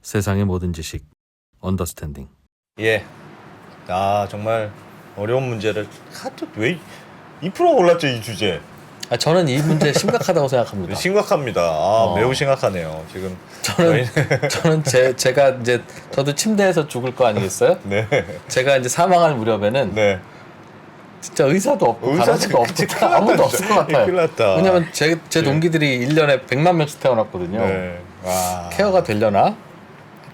세상의 모든 지식 언더스탠딩. 예. 정말 어려운 문제를 왜 2% 올랐죠, 이 주제. 저는 이 문제 심각하다고 생각합니다. 심각합니다. 매우 심각하네요. 지금 저는 제가 이제 저도 침대에서 죽을 거 아니겠어요? 네. 제가 이제 사망할 무렵에는 네. 진짜 의사도 없고 간호사도 없고 큰일 아무도 났다, 없을 것 같아요. 큰일 났다. 왜냐면 제 동기들이 1년에 100만 명씩 태어났거든요. 네. 와. 케어가 되려나?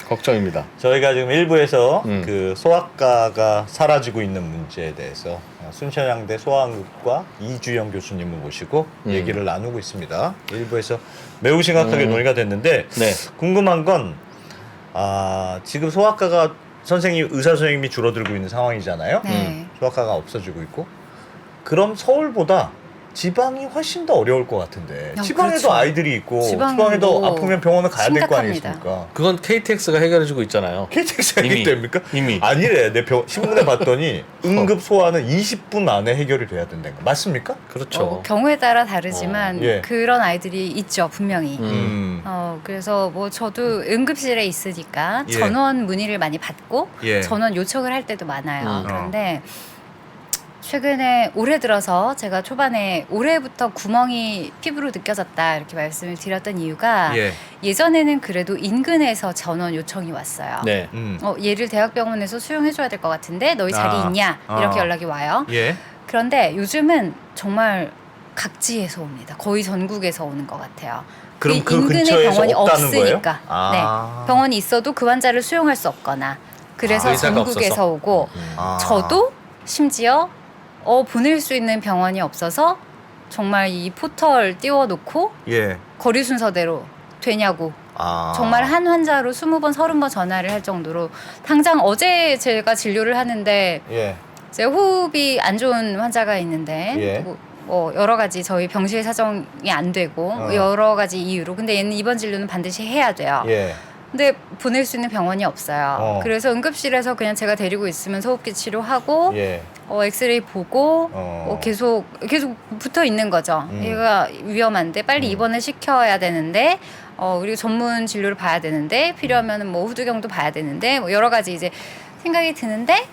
걱정입니다. 저희가 지금 1부에서 음. 그 소아과가 사라지고 있는 문제에 대해서 순천향대 소아응급과 이주영 교수님을 모시고 얘기를 나누고 있습니다. 1부에서 매우 심각하게 논의가 됐는데 네. 궁금한 건 지금 소아과가 의사 선생님이 줄어들고 있는 상황이잖아요. 네. 소아과가 없어지고 있고. 그럼 서울보다 지방이 훨씬 더 어려울 것 같은데. 지방에도 그렇죠. 아이들이 있고 지방도 지방에도 아프면 병원을 가야 될 거 심각합니다. 아니겠습니까? 그건 KTX가 해결해주고 있잖아요. KTX가 이미. 해결됩니까? 이미. 아니래. 신문에 봤더니 응급 소아는 20분 안에 해결이 돼야 된다는 거. 맞습니까? 그렇죠. 경우에 따라 다르지만 예. 그런 아이들이 있죠, 분명히. 그래서 뭐 저도 응급실에 있으니까 예. 전원 문의를 많이 받고 예. 전원 요청을 할 때도 많아요. 음. 그런데 최근에 올해 들어서 제가 초반에 올해부터 구멍이 피부로 느껴졌다 이렇게 말씀을 드렸던 이유가 예. 예전에는 그래도 인근에서 전원 요청이 왔어요. 네. 얘를 대학병원에서 수용해줘야 될 것 같은데 너희 자리 있냐 이렇게 연락이 와요. 예. 그런데 요즘은 정말 각지에서 옵니다. 거의 전국에서 오는 것 같아요. 그럼 그 인근에 근처에서 병원이 없다는 없으니까. 거예요? 네, 병원이 있어도 그 환자를 수용할 수 없거나 그래서 의사가 전국에서 없어서? 오고 저도 심지어 보낼 수 있는 병원이 없어서 정말 이 포털 띄워놓고 예. 거리 순서대로 되냐고 정말 한 환자로 20번, 30번 전화를 할 정도로 당장 어제 제가 진료를 하는데 예. 제 호흡이 안 좋은 환자가 있는데 예. 뭐 여러 가지 저희 병실 사정이 안 되고 여러 가지 이유로 근데 얘는 이번 진료는 반드시 해야 돼요. 예. 근데 보낼 수 있는 병원이 없어요. 그래서 응급실에서 그냥 제가 데리고 있으면 호흡기 치료하고 예. 엑스레이 보고 계속 붙어 있는 거죠. 얘가 위험한데 빨리 입원을 시켜야 되는데 그리고 전문 진료를 봐야 되는데 필요하면은 뭐 후두경도 봐야 되는데 뭐 여러 가지 이제 생각이 드는데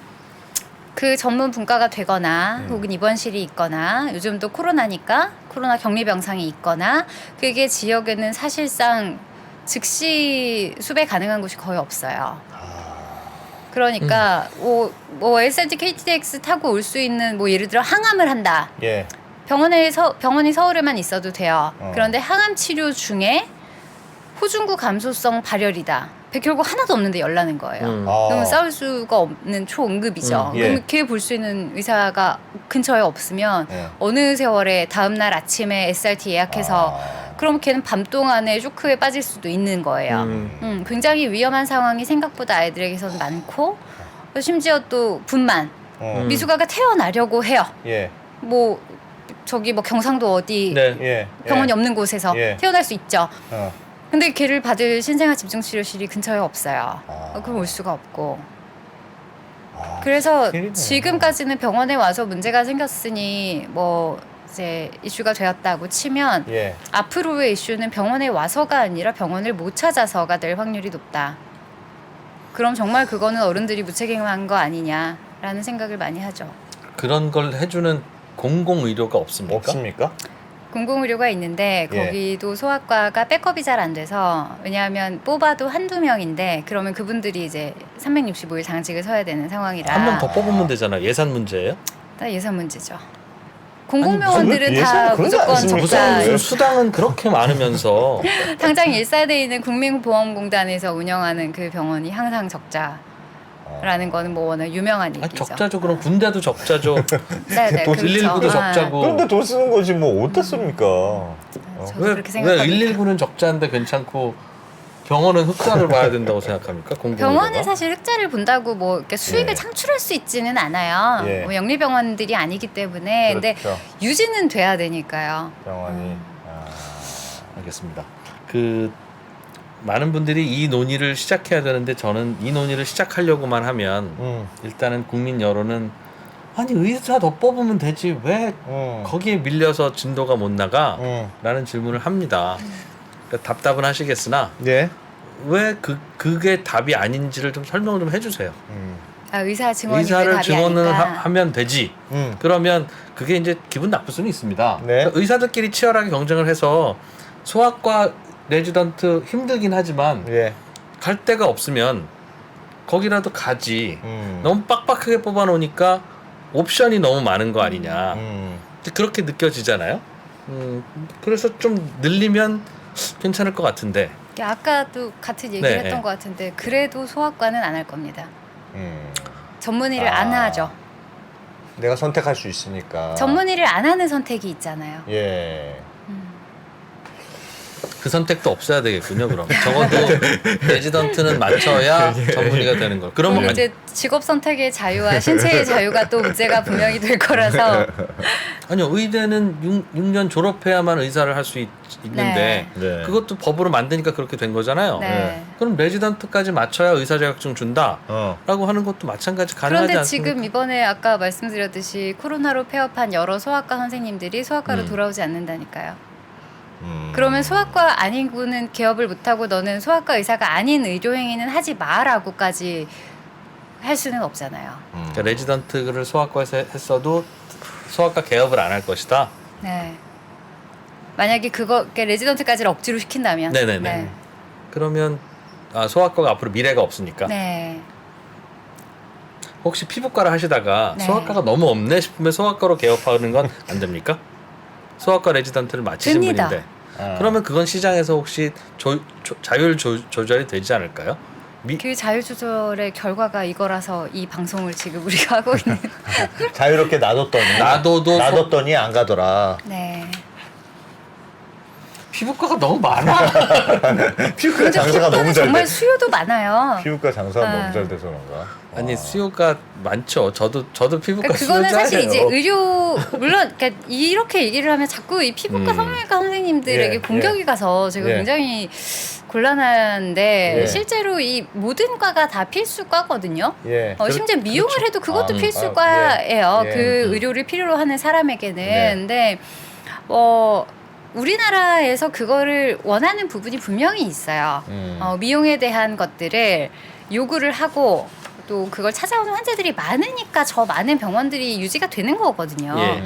그 전문 분과가 되거나 혹은 입원실이 있거나 요즘 또 코로나니까 코로나 격리 병상이 있거나 그게 지역에는 사실상 즉시 수배 가능한 곳이 거의 없어요. 그러니까 뭐 SNT KTX 타고 올 수 있는 뭐 예를 들어 항암을 한다. 예. 병원이 서울에만 있어도 돼요. 그런데 항암 치료 중에 호중구 감소성 발열이다. 백혈구 하나도 없는데 열나는 거예요. 그러면 싸울 수가 없는 초응급이죠. 예. 그럼 걔 볼 수 있는 의사가 근처에 없으면 어느 세월에 다음날 아침에 SRT 예약해서 그럼 걔는 밤 동안에 쇼크에 빠질 수도 있는 거예요. 굉장히 위험한 상황이 생각보다 아이들에게서는 많고 심지어 또 분만 미숙아가 태어나려고 해요. 예. 뭐 저기 뭐 경상도 어디 네. 예. 병원이 없는 곳에서 예. 태어날 수 있죠. 어. 근데 걔를 받을 신생아 집중치료실이 근처에 없어요. 그럼 올 수가 없고. 그래서 큰일이네. 지금까지는 병원에 와서 문제가 생겼으니 뭐 이제 이슈가 되었다고 치면 예. 앞으로의 이슈는 병원에 와서가 아니라 병원을 못 찾아서가 될 확률이 높다. 그럼 정말 그거는 어른들이 무책임한 거 아니냐라는 생각을 많이 하죠. 그런 걸 해주는 공공의료가 없습니까? 없습니까? 공공의료가 있는데 예. 거기도 소아과가 백업이 잘 안 돼서 왜냐하면 뽑아도 한두 명인데 그러면 그분들이 이제 365일 당직을 서야 되는 상황이라 한 명 더 뽑으면 되잖아. 예산 문제예요? 다 예산 문제죠. 공공병원들은 무슨 다 예산 그러지 무조건 않습니까? 적자. 무슨 수당은 그렇게 많으면서 당장 일사대에 있는 국민보험공단에서 운영하는 그 병원이 항상 적자라는 거는 뭐 워낙 유명한 얘기죠. 적자죠. 그럼 군대도 적자죠. 네네. 돈 119도 적자고. 그런데 돈 쓰는 거지 뭐 어디다 씁니까? 저도 왜 그렇게 생각합니다. 119는 적자인데 괜찮고 병원은 흑자를 봐야 된다고 생각합니까? 병원은 사실 흑자를 본다고 뭐 이렇게 수익을 예. 창출할 수 있지는 않아요. 예. 뭐 영리병원들이 아니기 때문에 근데 그렇죠. 유지는 돼야 되니까요. 병원이 알겠습니다. 그 많은 분들이 이 논의를 시작해야 되는데 저는 이 논의를 시작하려고만 하면 일단은 국민 여론은 아니 의사 더 뽑으면 되지 왜 거기에 밀려서 진도가 못 나가? 라는 질문을 합니다. 그러니까 답답은 하시겠으나 예. 왜 그게 답이 아닌지를 좀 설명을 좀 해주세요. 의사 증언이 의사를 답이 증언을 아닌가. 하면 되지. 그러면 그게 이제 기분 나쁠 수는 있습니다. 네. 그러니까 의사들끼리 치열하게 경쟁을 해서 소아과 레지던트 힘들긴 하지만 예. 갈 데가 없으면 거기라도 가지. 음. 너무 빡빡하게 뽑아놓으니까 옵션이 너무 많은 거 아니냐. 그렇게 느껴지잖아요. 그래서 좀 늘리면 괜찮을 것 같은데. 아까도 같은 얘기를 네, 했던 네. 것 같은데 그래도 소아과는 안 할 겁니다. 음. 전문의를 안 하죠. 내가 선택할 수 있으니까. 전문의를 안 하는 선택이 있잖아요. 예. 그 선택도 없어야 되겠군요. 그럼 적어도 레지던트는 맞춰야 전문의가 되는 걸. 그러면 이제 직업 선택의 자유와 신체의 자유가 또 문제가 분명히 될 거라서. 아니요, 의대는 6년 졸업해야만 의사를 할 수 있는데 네. 그것도 법으로 만드니까 그렇게 된 거잖아요. 네. 그럼 레지던트까지 맞춰야 의사 자격증 준다라고 어. 하는 것도 마찬가지 가능하지 그런데 않습니까? 지금 이번에 아까 말씀드렸듯이 코로나로 폐업한 여러 소아과 선생님들이 소아과로 돌아오지 않는다니까요. 그러면 소아과 아닌 분은 개업을 못하고 너는 소아과 의사가 아닌 의료행위는 하지 마라고까지 할 수는 없잖아요. 그러니까 레지던트를 소아과에서 했어도 소아과 개업을 안 할 것이다. 네. 만약에 그러니까 레지던트까지를 억지로 시킨다면. 네네네. 네. 그러면 소아과가 앞으로 미래가 없으니까. 네. 혹시 피부과를 하시다가 네. 소아과가 너무 없네 싶으면 소아과로 개업하는 건 안 됩니까? 소아과 레지던트를 마치신 됩니다. 분인데 그러면 그건 시장에서 혹시 자율 조절이 되지 않을까요? 그 자율 조절의 결과가 이거라서 이 방송을 지금 우리가 하고 있는. 자유롭게 놔뒀더니 안 가더라. 네. 피부과가 너무 많아. 피부과 근데 장사가 너무 피부과는 잘 정말 돼. 수요도 많아요. 피부과 장사가 네. 너무 잘 돼서 그런가? 아니 와. 수요가 많죠. 저도 피부과 그러니까 그거는 수요자예요. 사실 이제 의료 물론 그러니까 이렇게 얘기를 하면 자꾸 이 피부과 성형외과 선생님들에게 예, 공격이 가서 제가 예. 굉장히 곤란한데 예. 실제로 이 모든 과가 다 필수과거든요. 예. 심지어 미용을 해도 그것도 아, 필수과예요. 예. 예. 그 의료를 필요로 하는 사람에게는. 네. 근데 우리나라에서 그거를 원하는 부분이 분명히 있어요. 미용에 대한 것들을 요구를 하고 또 그걸 찾아오는 환자들이 많으니까 저 많은 병원들이 유지가 되는 거거든요. 예.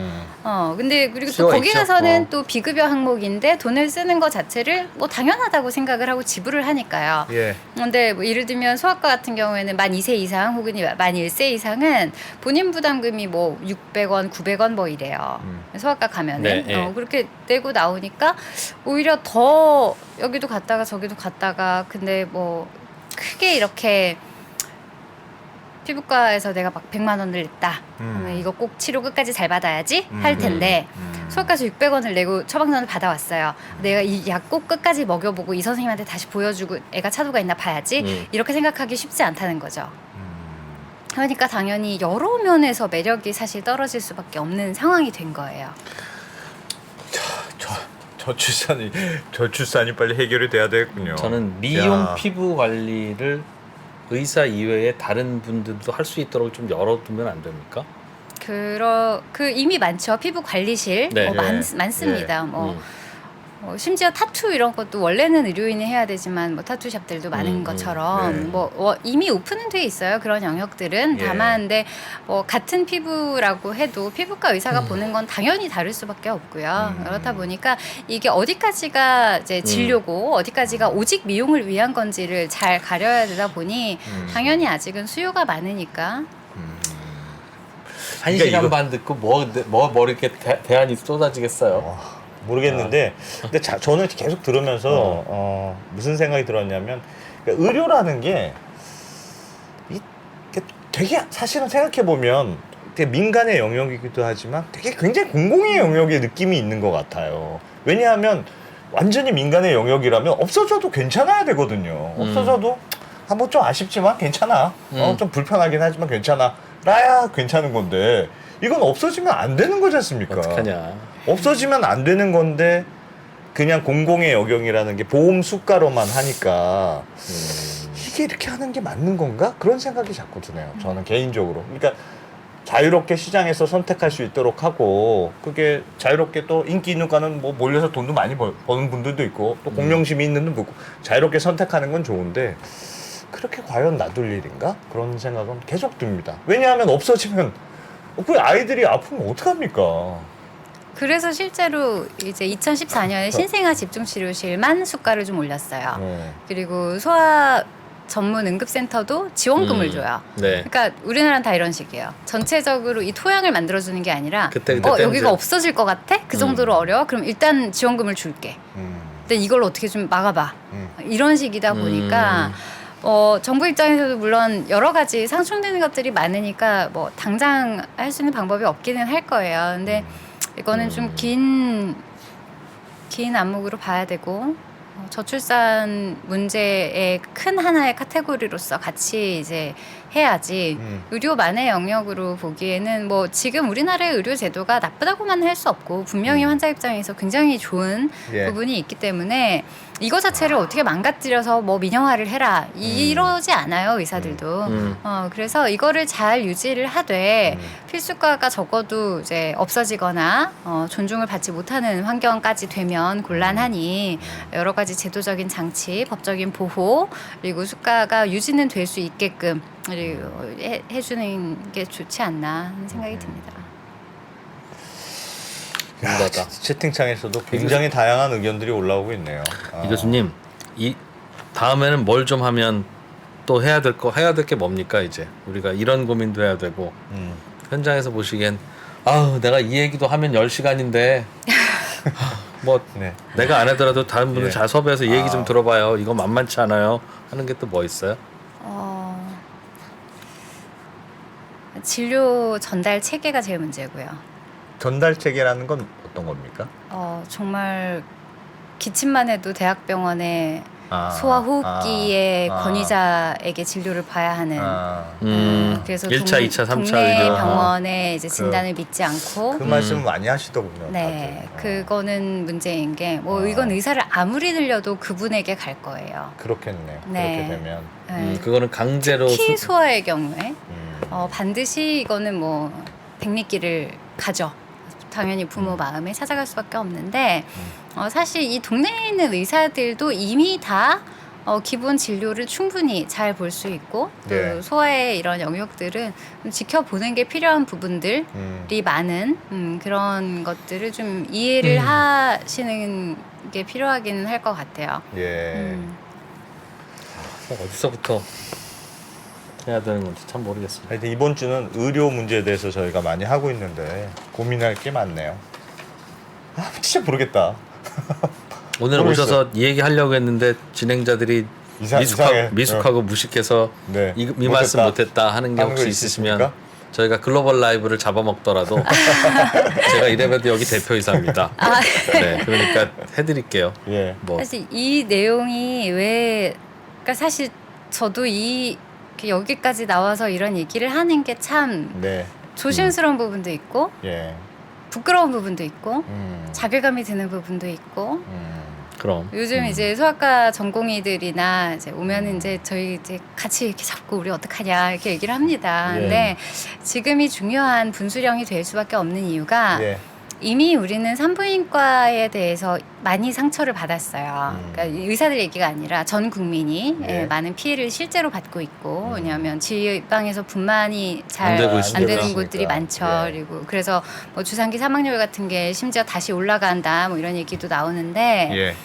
근데 그리고 또 수요가 거기 있죠. 가서는 또 비급여 항목인데 돈을 쓰는 것 자체를 뭐 당연하다고 생각을 하고 지불을 하니까요. 예. 근데 뭐 예를 들면 소아과 같은 경우에는 만 2세 이상 혹은 만 1세 이상은 본인 부담금이 뭐 600원, 900원 뭐 이래요. 소아과 가면은 네, 예. 그렇게 내고 나오니까 오히려 더 여기도 갔다가 저기도 갔다가 근데 뭐 크게 이렇게 피부과에서 내가 막 100만 원을 냈다. 그러면 이거 꼭 치료 끝까지 잘 받아야지 할 텐데 소아과에서 600원을 내고 처방전을 받아왔어요. 내가 이 약 꼭 끝까지 먹여보고 이 선생님한테 다시 보여주고 애가 차도가 있나 봐야지. 이렇게 생각하기 쉽지 않다는 거죠. 그러니까 당연히 여러 면에서 매력이 사실 떨어질 수밖에 없는 상황이 된 거예요. 저출산이 빨리 해결이 돼야 되겠군요. 저는 미용 야. 피부 관리를 의사 이외에 다른 분들도 할 수 있도록 좀 열어두면 안 됩니까? 그 이미 많죠. 피부 관리실 네. 많습니다. 심지어 타투 이런 것도 원래는 의료인이 해야 되지만 뭐 타투샵들도 많은 것처럼 네. 이미 오픈은 돼 있어요. 그런 영역들은 예. 다만 근데 같은 피부라고 해도 피부과 의사가 보는 건 당연히 다를 수밖에 없고요. 그렇다 보니까 이게 어디까지가 이제 진료고 어디까지가 오직 미용을 위한 건지를 잘 가려야 되다 보니 당연히 아직은 수요가 많으니까. 한 그러니까 시간 이거- 반 듣고 뭐 이렇게 대안이 쏟아지겠어요. 모르겠는데 근데 저는 계속 들으면서 무슨 생각이 들었냐면 그러니까 의료라는 게 이게 되게 사실은 생각해 보면 되게 민간의 영역이기도 하지만 되게 굉장히 공공의 영역의 느낌이 있는 것 같아요. 왜냐하면 완전히 민간의 영역이라면 없어져도 괜찮아야 되거든요. 없어져도 뭐 좀 아쉽지만 괜찮아. 좀 불편하긴 하지만 괜찮아. 라야 괜찮은 건데 이건 없어지면 안 되는 거지 않습니까? 어떡하냐. 없어지면 안 되는 건데 그냥 공공의 영역이라는 게 보험 수가로만 하니까 이게 이렇게 하는 게 맞는 건가? 그런 생각이 자꾸 드네요. 저는 개인적으로. 그러니까 자유롭게 시장에서 선택할 수 있도록 하고 그게 자유롭게 또 인기 있는 과는 뭐 몰려서 돈도 많이 버는 분들도 있고 또 공정심이 있는 분도 있고 자유롭게 선택하는 건 좋은데 그렇게 과연 놔둘 일인가? 그런 생각은 계속 듭니다. 왜냐하면 없어지면 그 아이들이 아프면 어떡합니까? 그래서 실제로 이제 2014년에 신생아 집중치료실만 수가를 좀 올렸어요. 그리고 소아 전문 응급센터도 지원금을 줘요. 네. 그러니까 우리나라는 다 이런 식이에요. 전체적으로 이 토양을 만들어주는 게 아니라 그때 여기가 없어질 것 같아? 그 정도로 어려워? 그럼 일단 지원금을 줄게. 근데 이걸 어떻게 좀 막아봐. 이런 식이다 보니까 정부 입장에서도 물론 여러 가지 상충되는 것들이 많으니까 뭐 당장 할 수 있는 방법이 없기는 할 거예요. 근데 이거는 좀 긴 안목으로 봐야 되고 저출산 문제의 큰 하나의 카테고리로서 같이 이제 해야지 의료만의 영역으로 보기에는 뭐 지금 우리나라의 의료 제도가 나쁘다고만 할 수 없고 분명히 환자 입장에서 굉장히 좋은 부분이 있기 때문에 이거 자체를 어떻게 망가뜨려서 뭐 민영화를 해라 이러지 않아요 의사들도. 그래서 이거를 잘 유지를 하되 필수과가 적어도 이제 없어지거나 존중을 받지 못하는 환경까지 되면 곤란하니 여러 가지 제도적인 장치, 법적인 보호 그리고 수가가 유지는 될 수 있게끔 그리고 해주는 게 좋지 않나 하는 생각이 듭니다. 야, 채팅창에서도 굉장히 다양한 의견들이 올라오고 있네요. 이 교수님, 이 다음에는 뭘 좀 하면 또 해야 될 게 뭡니까 이제 우리가 이런 고민도 해야 되고 현장에서 보시기엔 내가 이 얘기도 하면 10시간인데 뭐 내가 안 하더라도 다른 분들 잘 섭외해서 이 얘기 좀 들어봐요. 이거 만만치 않아요. 하는 게 또 뭐 있어요? 진료 전달 체계가 제일 문제고요. 전달 체계라는 건 어떤 겁니까? 정말 기침만 해도 대학병원에 소아호흡기의 권위자에게 진료를 봐야 하는 그래서 1차, 2차, 3차 동네 의료. 병원의 이제 진단을 믿지 않고 그 말씀 많이 하시더군요. 네, 그거는 문제인 게 뭐 이건 의사를 아무리 늘려도 그분에게 갈 거예요. 그렇겠네요. 네. 그렇게 되면 네. 그거는 강제로 특히 소아의 경우에 반드시 이거는 뭐 백미길을 가죠. 당연히 부모 마음에 찾아갈 수밖에 없는데 사실 이 동네에 있는 의사들도 이미 다 기본 진료를 충분히 잘 볼 수 있고 또 소아의 이런 영역들은 좀 지켜보는 게 필요한 부분들이 많은 그런 것들을 좀 이해를 하시는 게 필요하긴 할 것 같아요. 어디서부터 해야 되는 건지 참 모르겠습니다. 하여튼 이번 주는 의료 문제에 대해서 저희가 많이 하고 있는데 고민할 게 많네요. 진짜 모르겠다. 오늘 오셔서 이 얘기 하려고 했는데 진행자들이 미숙하고 무식해서 이 말씀 못했다 하는 게 혹시 있으시면 저희가 글로벌 라이브를 잡아먹더라도 제가 이래봬도 여기 대표이사입니다. 네, 그러니까 해드릴게요. 사실 이 내용이 그러니까 사실 저도 여기까지 나와서 이런 얘기를 하는 게 참 조심스러운 부분도 있고 부끄러운 부분도 있고 자괴감이 드는 부분도 있고 그럼 요즘 이제 소아과 전공의들이나 이제 오면은 이제 저희 이제 같이 이렇게 잡고 우리 어떡하냐 이렇게 얘기를 합니다. 근데 지금이 중요한 분수령이 될 수밖에 없는 이유가 이미 우리는 산부인과에 대해서 많이 상처를 받았어요. 그러니까 의사들 얘기가 아니라 전 국민이 많은 피해를 실제로 받고 있고 왜냐하면 지방에서 분만이 잘 안 되는 곳들이 많죠. 그리고 그래서 뭐 주산기 사망률 같은 게 심지어 다시 올라간다 뭐 이런 얘기도 나오는데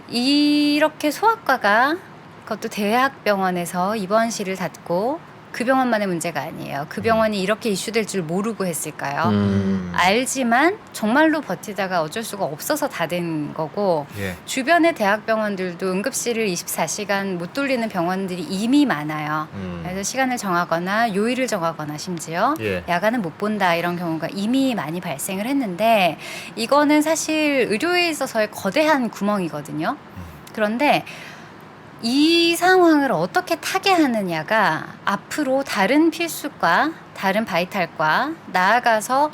이렇게 소아과가 그것도 대학병원에서 입원실을 닫고 그 병원만의 문제가 아니에요. 그 병원이 이렇게 이슈될 줄 모르고 했을까요? 알지만 정말로 버티다가 어쩔 수가 없어서 닫은 거고 주변의 대학병원들도 응급실을 24시간 못 돌리는 병원들이 이미 많아요. 그래서 시간을 정하거나 요일을 정하거나 심지어 야간은 못 본다 이런 경우가 이미 많이 발생을 했는데 이거는 사실 의료에 있어서의 거대한 구멍이거든요. 그런데 이 상황을 어떻게 타개하느냐가 앞으로 다른 필수과, 다른 바이탈과 나아가서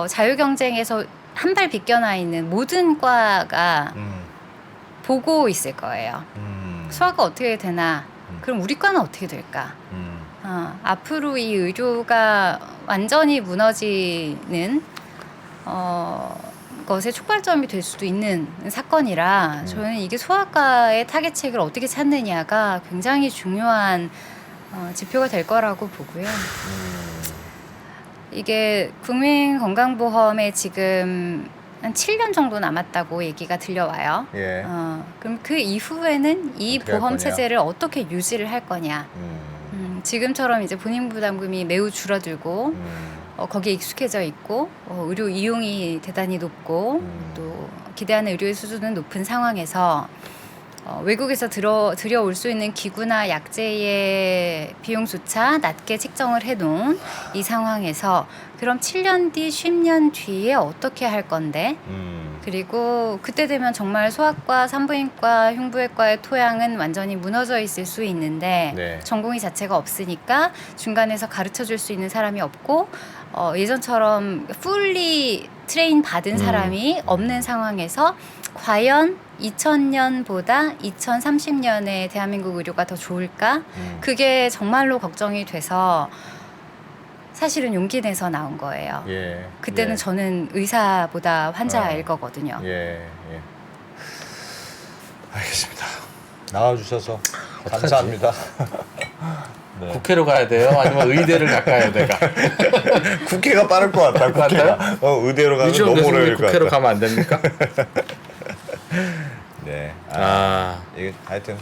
자유경쟁에서 한 발 비껴나 있는 모든 과가 보고 있을 거예요. 소아가 어떻게 되나? 그럼 우리 과는 어떻게 될까? 앞으로 이 의료가 완전히 무너지는 것의 촉발점이 될 수도 있는 사건이라 저는 이게 소아과의 타겟책을 어떻게 찾느냐가 굉장히 중요한 지표가 될 거라고 보고요. 이게 국민건강보험에 지금 한 7년 정도 남았다고 얘기가 들려와요. 예. 그럼 그 이후에는 이 어떻게 할 보험 거냐? 체제를 어떻게 유지를 할 거냐. 지금처럼 이제 본인 부담금이 매우 줄어들고 거기에 익숙해져 있고 의료 이용이 대단히 높고 또 기대하는 의료의 수준은 높은 상황에서 외국에서 들여올 수 있는 기구나 약제의 비용조차 낮게 책정을 해놓은 이 상황에서 그럼 7년 뒤, 10년 뒤에 어떻게 할 건데 그리고 그때 되면 정말 소아과, 산부인과, 흉부외과의 토양은 완전히 무너져 있을 수 있는데 네. 전공의 자체가 없으니까 중간에서 가르쳐줄 수 있는 사람이 없고 예전처럼 풀리 트레인 받은 사람이 없는 상황에서 과연 2000년보다 2030년에 대한민국 의료가 더 좋을까? 그게 정말로 걱정이 돼서 사실은 용기 내서 나온 거예요. 예. 그때는 예. 저는 의사보다 환자일 거거든요. 예. 알겠습니다. 나와주셔서 감사합니다. 네. 국회로 가야 돼요? 아니면 의대를 가까요, 내가? 국회가 빠를 것 같다. 국회가. 의대로 가면 유지원 너무 오래 교수님 걸릴 것 국회로 같다. 가면 안 됩니까? 네. 이게 하여튼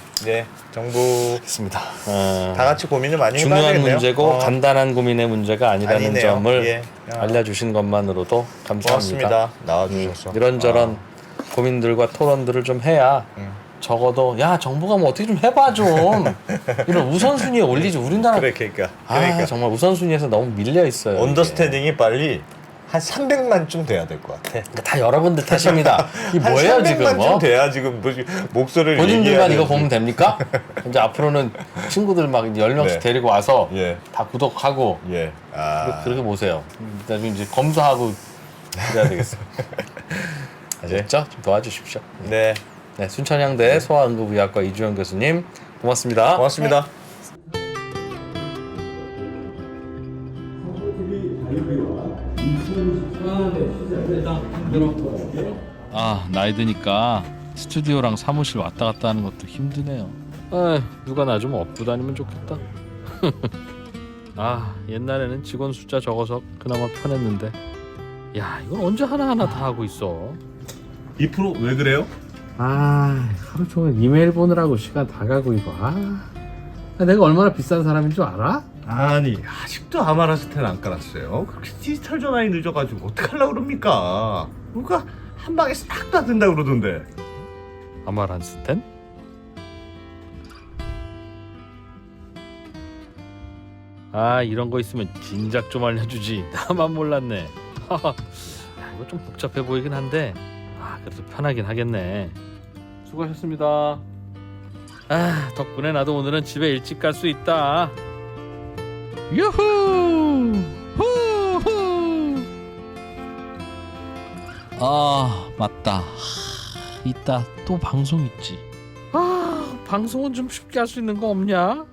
정부 알겠습니다. 다 같이 고민을 많이 해봐야 중요한 되겠네요. 문제고 간단한 고민의 문제가 아니라는 아니네요. 점을 예. 알려주신 것만으로도 감사합니다. 고맙습니다. 나와주셔서. 이런저런 고민들과 토론들을 좀 해야 적어도 야 정부가 뭐 어떻게 좀 해봐 좀 이런 우선순위에 올리지 우리나라 그러니까. 정말 우선순위에서 너무 밀려 있어요. 언더스탠딩이 빨리 한 300만쯤 돼야 될 것 같아. 그러니까 다 여러분들 탓입니다. 이 뭐예요 지금? 300만쯤 돼야 지금 목소리를 본인들만 얘기해야 이거 되는지. 보면 됩니까? 이제 앞으로는 친구들 막 10명씩 네. 데리고 와서 예. 다 구독하고 예. 그렇게 보세요. 나중에 이제 검사하고 그래야 되겠어요. 아셨죠? 좀 도와주십시오. 네. 네, 순천향대 소아응급의학과 이주영 교수님 고맙습니다. 고맙습니다. 나이 드니까 스튜디오랑 사무실 왔다 갔다 하는 것도 힘드네요. 누가 나 좀 업고 다니면 좋겠다. 옛날에는 직원 숫자 적어서 그나마 편했는데 야 이건 언제 하나하나 다 하고 있어. 이 프로 왜 그래요? 하루 종일 이메일 보느라고 시간 다 가고 이거. 내가 얼마나 비싼 사람인 줄 알아? 아니 아직도 아마라스텐 안 깔았어요. 그렇게 디지털 전환이 늦어가지고 어떡하려고 그럽니까? 누가 한 방에 싹 다 된다 그러던데. 아마란스텐? 이런 거 있으면 진작 좀 알려주지. 나만 몰랐네. 이거 좀 복잡해 보이긴 한데 그래도 편하긴 하겠네. 수고하셨습니다. 덕분에 나도 오늘은 집에 일찍 갈 수 있다. 유후! 후후! 맞다. 이따 또 방송 있지. 방송은 좀 쉽게 할 수 있는 거 없냐?